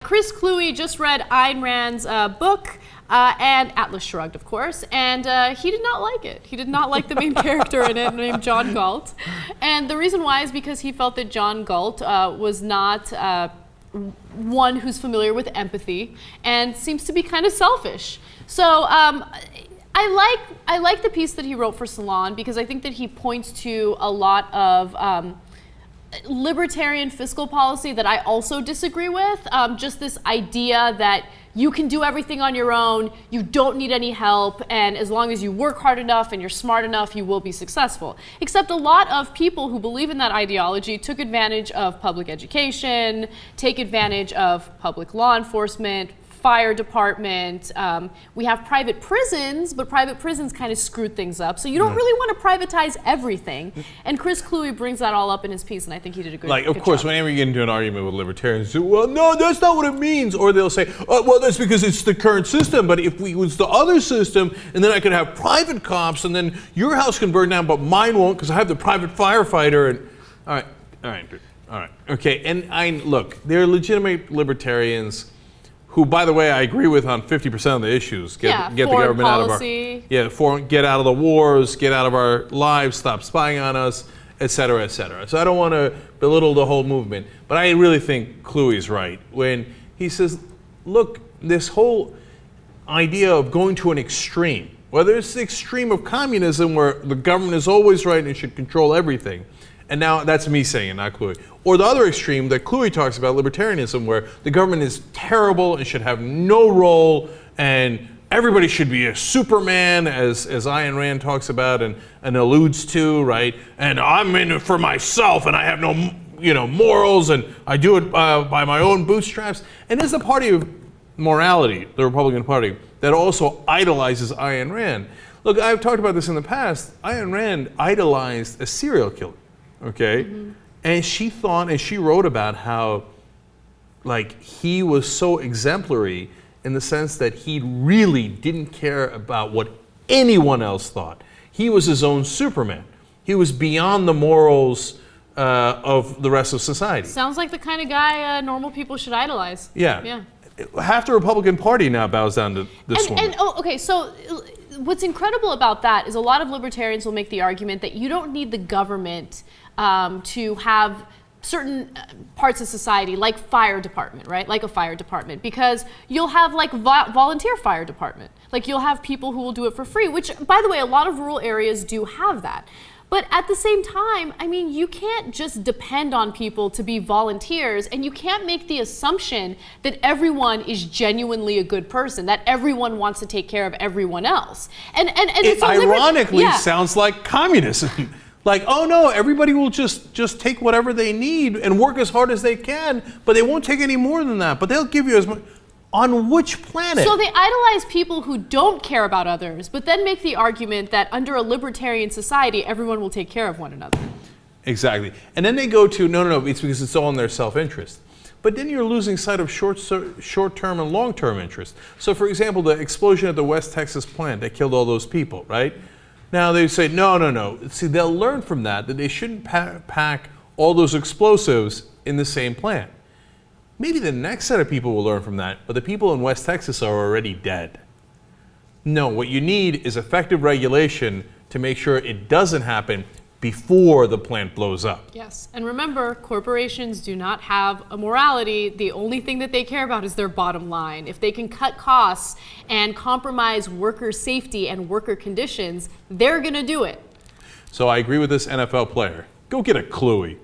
Chris Kluwe just read Ayn Rand's book, and Atlas Shrugged, of course, and he did not like it. He did not like the main character in it, named John Galt. And the reason why is because he felt that John Galt was not one who's familiar with empathy and seems to be kind of selfish. So I like the piece that he wrote for Salon because I think that he points to a lot of libertarian fiscal policy that I also disagree with. Just this idea that you can do everything on your own, you don't need any help, and as long as you work hard enough and you're smart enough, you will be successful. Except a lot of people who believe in that ideology took advantage of public education, take advantage of public law enforcement, fire department. We have private prisons, but private prisons kind of screwed things up. So you don't really want to privatize everything. And Chris Kluwe brings that all up in his piece, and I think he did a good job. Of course, whenever you get into an argument with libertarians, well, no, that's not what it means. Or they'll say, oh, well, that's because it's the current system. But if it was the other system, and then I could have private cops, and then your house can burn down, but mine won't because I have the private firefighter. And all right, okay. And look, they're legitimate libertarians who, by the way, I agree with on 50% of the issues. Get the government policy. out of our get out of the wars, get out of our lives, stop spying on us, et cetera, et cetera. So I don't want to belittle the whole movement, but I really think Kluwe's right when he says, look, this whole idea of going to an extreme, whether it's the extreme of communism where the government is always right and should control everything, and now that's me saying it, not Kluwe. Or the other extreme that Kluwe talks about, libertarianism, where the government is terrible and should have no role, and everybody should be a Superman, as Ayn Rand talks about and alludes to, right? And I'm in it for myself, and I have no, morals, and I do it by my own bootstraps. And there's the party of morality, the Republican Party, that also idolizes Ayn Rand. Look, I've talked about this in the past. Ayn Rand idolized a serial killer. Okay, and she thought, and she wrote about how, he was so exemplary in the sense that he really didn't care about what anyone else thought. He was his own Superman. He was beyond the morals of the rest of society. Sounds like the kind of guy normal people should idolize. Yeah. Half the Republican Party now bows down to this woman. So what's incredible about that is a lot of libertarians will make the argument that you don't need the government to have certain parts of society, like fire department, right? Like a fire department, because you'll have volunteer fire department. You'll have people who will do it for free, which, by the way, a lot of rural areas do have that. But at the same time, you can't just depend on people to be volunteers, and you can't make the assumption that everyone is genuinely a good person, that everyone wants to take care of everyone else. And it ironically sounds like communism. Oh no, everybody will just take whatever they need and work as hard as they can, but they won't take any more than that. But they'll give you as much. On which planet? So they idolize people who don't care about others, but then make the argument that under a libertarian society, everyone will take care of one another. Exactly. And then they go to, no, it's because it's all in their self-interest. But then you're losing sight of short-term and long-term interest. So for example, the explosion at the West Texas plant that killed all those people, right? Now they say, no. See, they'll learn from that they shouldn't pack all those explosives in the same plant. Maybe the next set of people will learn from that, but the people in West Texas are already dead. No, what you need is effective regulation to make sure it doesn't happen before the plant blows up. Yes, and remember, corporations do not have a morality. The only thing that they care about is their bottom line. If they can cut costs and compromise worker safety and worker conditions, they're gonna do it. So I agree with this NFL player. Go get a Kluwe.